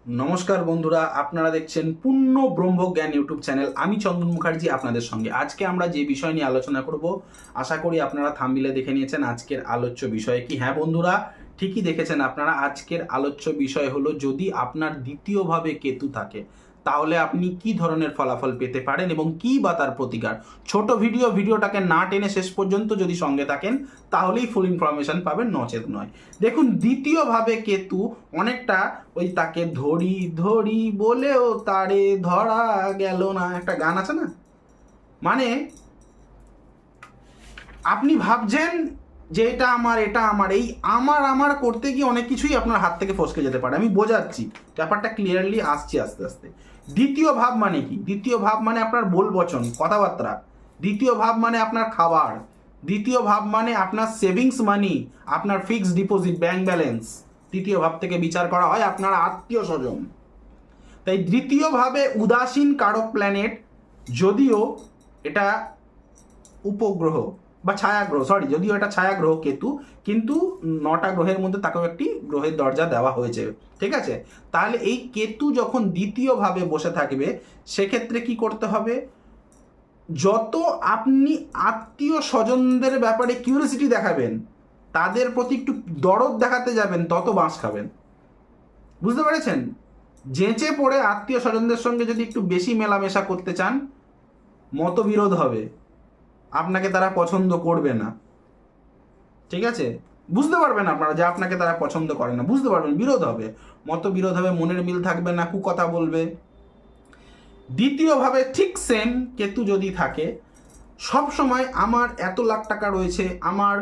নমস্কার বন্ধুরা, আপনারা দেখছেন পূর্ণ ব্রহ্মজ্ঞান ইউটিউব চ্যানেল। আমি চন্দন মুখার্জি আপনাদের সঙ্গে। আজকে আমরা যে বিষয় নিয়ে আলোচনা করব, আশা করি আপনারা থাম্বনেলে দেখে নিয়েছেন আজকের আলোচ্য বিষয় কি। হ্যাঁ বন্ধুরা, ঠিকই দেখেছেন আপনারা। আজকের আলোচ্য বিষয় হলো, যদি আপনার দ্বিতীয়ভাবে কেতু থাকে তাহলে আপনি কি ধরনের ফলাফল পেতে পারেন এবং কি বা তার প্রতিকার। ছোট ভিডিওটাকে না টেনে শেষ পর্যন্ত যদি সঙ্গে থাকেন তাহলেই ফুল ইনফরমেশন পাবেন, নচেত নয়। দেখুন, দ্বিতীয়ভাবে কেতু অনেকটা ওই তাকে ধরি ধরি বলেও তারে ধরা গেল না, একটা গান আছে না? মানে আপনি ভাবছেন যে এটা আমার এই আমার করতে গিয়ে অনেক কিছুই আপনার হাত থেকে ফসকে যেতে পারে। আমি বোঝাচ্ছি, ব্যাপারটা ক্লিয়ারলি আসছে আস্তে আস্তে। দ্বিতীয় ভাব মানে কি? দ্বিতীয় ভাব মানে আপনার বল বচন, কথাবার্তা। দ্বিতীয় ভাব মানে আপনার খাবার। দ্বিতীয় ভাব মানে আপনার সেভিংস মানি, আপনার ফিক্সড ডিপোজিট, ব্যাংক ব্যালেন্স। দ্বিতীয় ভাব থেকে বিচার করা হয় আপনার আত্মীয় স্বজন। তাই দ্বিতীয়ভাবে উদাসীন কারক প্ল্যানেট, যদিও এটা উপগ্রহ বা ছায়াগ্রহ, যদিও এটা ছায়াগ্রহ কেতু, কিন্তু 9টা গ্রহের মধ্যে তাকেও একটি গ্রহের দরজা দেওয়া হয়েছে, ঠিক আছে? তাহলে এই কেতু যখন দ্বিতীয়ভাবে বসে থাকবে, সেক্ষেত্রে কি করতে হবে? যত আপনি আত্মীয় স্বজনদের ব্যাপারে কিউরিয়াসিটি দেখাবেন, তাদের প্রতি একটু দরদ দেখাতে যাবেন, তত বাঁশ খাবেন। বুঝতে পেরেছেন? যেচে পড়ে আত্মীয় স্বজনদের সঙ্গে যদি একটু বেশি মেলামেশা করতে চান, মতবিরোধ হবে, আপনাকে তারা পছন্দ করবে না, ঠিক আছে? বুঝতে পারবেন আপনারা যে আপনাকে তারা পছন্দ করে না, বুঝতে পারবেন, বিরোধ হবে, মতবিরোধ হবে, মনের মিল থাকবে না, কুকথা বলবে। দ্বিতীয়ভাবে ঠিক সেম কেতু যদি থাকে, সব সময় আমার এত লাখ টাকা রয়েছে, আমার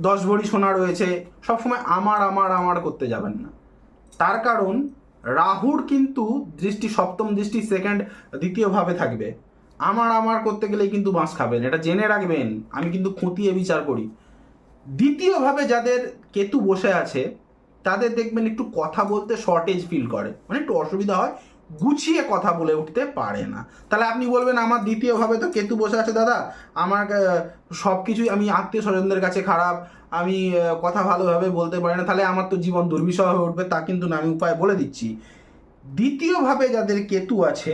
10 ভরি সোনা রয়েছে, সবসময় আমার করতে যাবেন না। তার কারণ রাহুর কিন্তু দৃষ্টি, সপ্তম দৃষ্টি সেকেন্ড দ্বিতীয়ভাবে থাকবে। আমার করতে গেলেই কিন্তু বাঁশ খাবেন, এটা জেনে রাখবেন। আমি কিন্তু খতিয়ে বিচার করি। দ্বিতীয়ভাবে যাদের কেতু বসে আছে, তাদের দেখবেন একটু কথা বলতে শর্টেজ ফিল করে, মানে একটু অসুবিধা হয়, গুছিয়ে কথা বলে উঠতে পারে না। তাহলে আপনি বলবেন, আমার দ্বিতীয়ভাবে তো কেতু বসে আছে দাদা, আমার সব কিছুই, আমি আত্মীয় স্বজনদের কাছে খারাপ, আমি কথা ভালোভাবে বলতে পারি না, তাহলে আমার তো জীবন দুর্বিষহ হয়ে উঠবে। তা কিন্তু না, আমি উপায় বলে দিচ্ছি। দ্বিতীয়ভাবে যাদের কেতু আছে,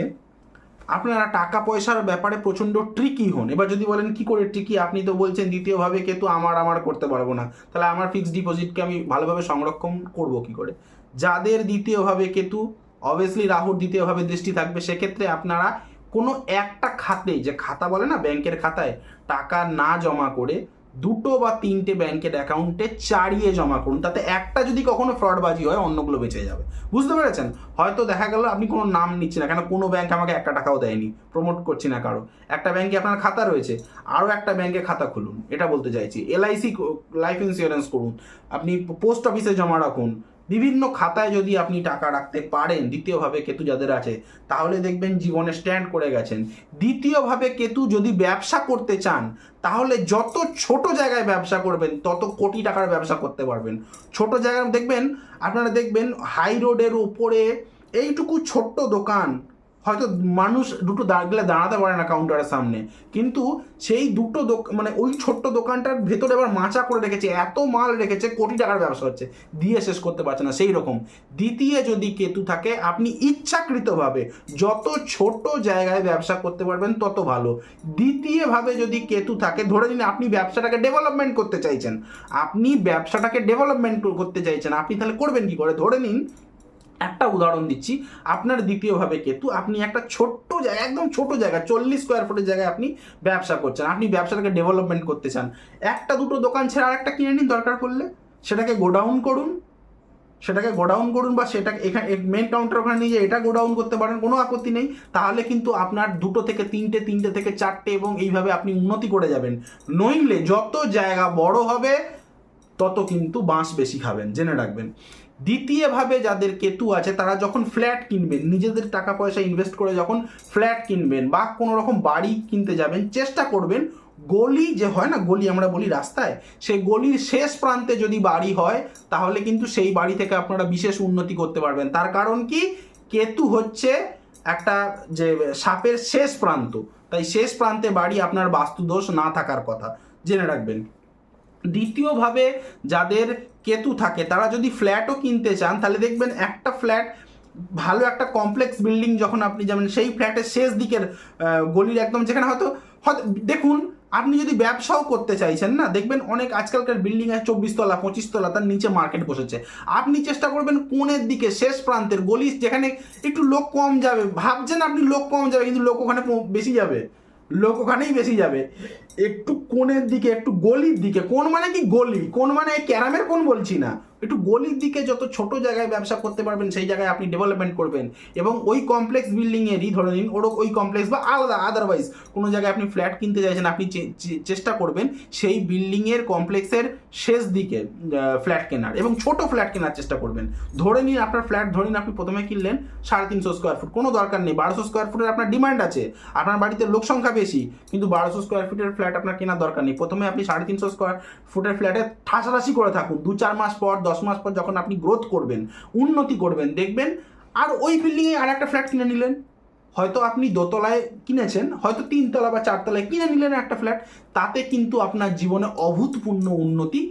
আপনারা টাকা পয়সার ব্যাপারে প্রচণ্ড ট্রিকি হন। এবার যদি বলেন কি করে ট্রিকি, আপনি তো বলছেন দ্বিতীয়ভাবে কেতু, আমার করতে পারবো না, তাহলে আমার ফিক্সড ডিপোজিটকে আমি ভালোভাবে সংরক্ষণ করব কি করে? যাদের দ্বিতীয়ভাবে কেতু, অবভিয়াসলি রাহুর দ্বিতীয়ভাবে দৃষ্টি থাকবে, সেক্ষেত্রে আপনারা কোনো একটা খাতে, যে খাতা বলে না ব্যাংকের খাতায়, টাকা না জমা করে 2টো বা 3টে ব্যাংকের অ্যাকাউন্টে চারিয়ে জমা করুন। তাতে একটা যদি কখনো ফ্রডবাজি হয়, অন্যগুলো বেঁচে যাবে। বুঝতে পেরেছেন? হয়তো দেখা গেল আপনি কোনো নাম নিচ্ছি না, কেন কোনো ব্যাংক আমাকে 1 টাকাও দেয়নি, প্রমোট করছি না কারো। একটা ব্যাংকে আপনার খাতা রয়েছে, আরও একটা ব্যাংকে খাতা খুলুন, এটা বলতে চাইছি। LIC লাইফ ইন্স্যুরেন্স করুন, আপনি পোস্ট অফিসে জমা রাখুন। বিভিন্ন খাতায় যদি আপনি টাকা রাখতে পারেন, দ্বিতীয়ভাবে কেতু যাদের আছে, তাহলে দেখবেন জীবনে স্ট্যান্ড করে গেছেন। দ্বিতীয়ভাবে কেতু যদি ব্যবসা করতে চান, তাহলে যত ছোট জায়গায় ব্যবসা করবেন, তত কোটি টাকার ব্যবসা করতে পারবেন। ছোট জায়গায় দেখবেন, আপনারা দেখবেন হাই রোডের উপরে এইটুকু ছোট্ট দোকান, হয়তো মানুষ দুটো গেলে দাঁড়াতে পারে না কাউন্টারের সামনে, কিন্তু সেই দুটো মানে ওই ছোট্ট দোকানটার ভেতরে আবার মাচা করে রেখেছে, এত মাল রেখেছে, কোটি টাকার ব্যবসা হচ্ছে, দিয়ে শেষ করতে পারছে না। সেই রকম দ্বিতীয় যদি কেতু থাকে, আপনি ইচ্ছাকৃতভাবে যত ছোট জায়গায় ব্যবসা করতে পারবেন তত ভালো। দ্বিতীয়ভাবে যদি কেতু থাকে, ধরে নিন আপনি ব্যবসাটাকে ডেভেলপমেন্ট করতে চাইছেন, আপনি তাহলে করবেন কি করে? ধরে নিন, একটা উদাহরণ দিচ্ছি, আপনার দ্বিতীয়ভাবে কেতু, আপনি একটা ছোট্ট জায়গা, একদম ছোট জায়গা, 40 স্কোয়ার ফুটের জায়গায় আপনি ব্যবসা করছেন, আপনি ব্যবসাটাকে ডেভেলপমেন্ট করতে চান। একটা দুটো দোকান ছেড়ে আরেকটা কিনে নিন, দরকার পড়লে সেটাকে গোডাউন করুন, বা সেটাকে এখানে মেন কাউন্টার ওখানে নিয়ে এটা গোডাউন করতে পারেন, কোনো আপত্তি নেই। তাহলে কিন্তু আপনার 2 থেকে 3টে, 3টে থেকে 4টে, এবং এইভাবে আপনি উন্নতি করে যাবেন। নইলে যত জায়গা বড় হবে, তত কিন্তু বাঁশ বেশি খাবেন, জেনে রাখবেন। দ্বিতীয়ভাবে যাদের কেতু আছে, তারা যখন ফ্ল্যাট কিনবেন, নিজেদের টাকা পয়সা ইনভেস্ট করে যখন ফ্ল্যাট কিনবেন বা কোনো রকম বাড়ি কিনতে যাবেন, চেষ্টা করবেন গলি, যে হয় না গলি আমরা বলি রাস্তায়, সেই গলির শেষ প্রান্তে যদি বাড়ি হয়, তাহলে কিন্তু সেই বাড়ি থেকে আপনারা বিশেষ উন্নতি করতে পারবেন। তার কারণ কি? কেতু হচ্ছে একটা যে সাপের শেষ প্রান্ত, তাই শেষ প্রান্তে বাড়ি আপনার বাস্তুদোষ না থাকার কথা, জেনে রাখবেন। দ্বিতীয়ভাবে যাদের কেতু থাকে তারা যদি ফ্ল্যাটও কিনতে চান, তাহলে দেখবেন একটা ফ্ল্যাট ভালো একটা কমপ্লেক্স বিল্ডিং যখন আপনি যাবেন, সেই ফ্ল্যাটের শেষ দিকের গলির একদম যেখানে হয়তো দেখুন, আপনি যদি ব্যবসাও করতে চাইছেন না, দেখবেন অনেক আজকালকার বিল্ডিং আছে 24 তলা 25 তলা, তার নিচে মার্কেট বসেছে। আপনি চেষ্টা করবেন কোণের দিকে শেষ প্রান্তের গলি, যেখানে একটু লোক কম যাবে, ভাবছেন আপনি লোক কম যাবে, কিন্তু লোক ওখানে বেশি যাবে, লোক ওখানেই বেশি যাবে। একটু কোণের দিকে, একটু গলির দিকে, কোণ মানে কি গলি, কোণ মানে ক্যারামের কোণ বলছি না, একটু গলির দিকে যত ছোট জায়গায় ব্যবসা করতে পারবেন সেই জায়গায় আপনি ডেভেলপমেন্ট করবেন, এবং ওই কমপ্লেক্স বিল্ডিংয়েরই ধরে নিন ওই কমপ্লেক্স বা আলাদা আদারওয়াইজ কোনো জায়গায় আপনি ফ্ল্যাট কিনতে চাইছেন, আপনি চেষ্টা করবেন সেই বিল্ডিংয়ের কমপ্লেক্সের শেষ দিকে ফ্ল্যাট কেনার, এবং ছোট ফ্ল্যাট কেনার চেষ্টা করবেন। ধরে নিন আপনার ফ্ল্যাট, ধরে নিন আপনি প্রথমে কিনলেন 350 স্কোয়ার ফুট, কোনো দরকার নেই 1200 স্কোয়ার ফুটের আপনার ডিমান্ড আছে, আপনার বাড়িতে লোক সংখ্যা বেশি, কিন্তু 1200 স্কোয়ার ফুটের ফ্ল্যাট আপনার কেনার দরকার নেই। প্রথমে আপনি 350 স্কোয়ার ফুটের ফ্ল্যাটে ঠাসাঠাসি করে থাকুন, 2-4 মাস পর 10 মাস পর যখন আপনি গ্রোথ করবেন, উন্নতি করবেন, দেখবেন আর ওই বিল্ডিংয়ে আর একটা ফ্ল্যাট কিনে নিলেন। হয়তো আপনি দোতলায় কিনেছেন, হয়তো 3 তলা বা 4 তলায় কিনে নিলেন একটা ফ্ল্যাট, তাতে কিন্তু আপনার জীবনে অভূতপূর্ণ উন্নতি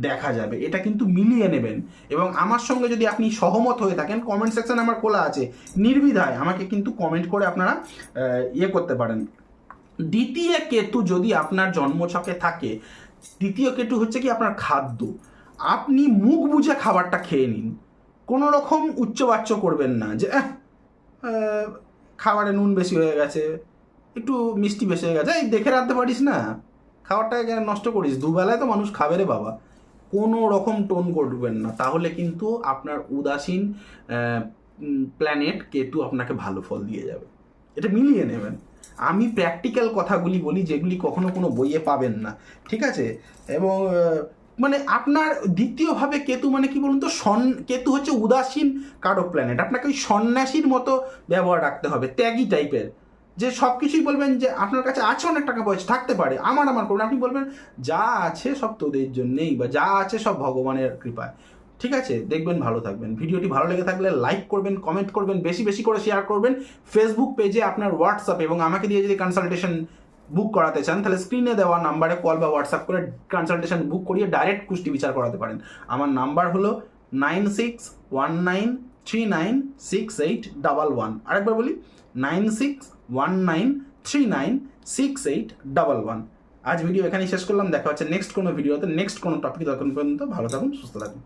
দেখা যাবে। এটা কিন্তু মিলিয়ে নেবেন, এবং আমার সঙ্গে যদি আপনি সহমত হয়ে থাকেন, কমেন্ট সেকশন আমার খোলা আছে, নির্দ্বিধায় আমাকে কিন্তু কমেন্ট করে আপনারা করতে পারেন। দ্বিতীয় কেতু যদি আপনার জন্মছকে থাকে, দ্বিতীয় কেতু হচ্ছে কি আপনার খাদ্য। আপনি মুখ বুঝে খাবারটা খেয়ে নিন, কোনো রকম উচ্চবাচ্য করবেন না যে খাবারে নুন বেশি হয়ে গেছে, একটু মিষ্টি বেশি হয়ে গেছে, এই দেখে রাখতে পারিস না, খাবারটাকে নষ্ট করিস, দুবেলায় তো মানুষ খাবে রে বাবা। কোনো রকম টোন করবেন না, তাহলে কিন্তু আপনার উদাসীন প্ল্যানেট কেতু আপনাকে ভালো ফল দিয়ে যাবে। এটা মিলিয়ে নেবেন। আমি প্র্যাকটিক্যাল কথাগুলি বলি যেগুলি কখনো কোনো বইয়ে পাবেন না, ঠিক আছে? এবং মানে আপনার দ্বিতীয়ভাবে কেতু মানে কি বলুন তো, কেতু হচ্ছে উদাসীন কারক প্ল্যানেট, আপনাকে ওই সন্ন্যাসীর মতো ব্যবহার রাখতে হবে, ত্যাগী টাইপের, যে সব কিছুই বলবেন যে আপনার কাছে আছে অনেক টাকা পয়সা থাকতে পারে, আমার করবেন, আপনি বলবেন যা আছে সব তোদের জন্যেই, বা যা আছে সব ভগবানের কৃপায়, ঠিক আছে? দেখবেন ভালো থাকবেন। ভিডিওটি ভালো লেগে থাকলে লাইক করবেন, কমেন্ট করবেন, বেশি বেশি করে শেয়ার করবেন ফেসবুক পেজে, আপনার হোয়াটসঅ্যাপ, এবং আমাকে দিয়ে যদি কনসালটেশন বুক করাতে চান তাহলে স্ক্রিনে দেওয়া নাম্বারে কল বা হোয়াটসঅ্যাপ করে কনসালটেশন বুক করিয়ে ডাইরেক্ট কুষ্টি বিচার করাতে পারেন। আমার নাম্বার হলো 9619396811। আরেকবার বলি, 9619396811। আজ ভিডিও এখানেই শেষ করলাম, দেখা হচ্ছে নেক্সট কোনো ভিডিওতে, নেক্সট কোনো টপিক। তখন পর্যন্ত ভালো থাকুন, সুস্থ থাকুন।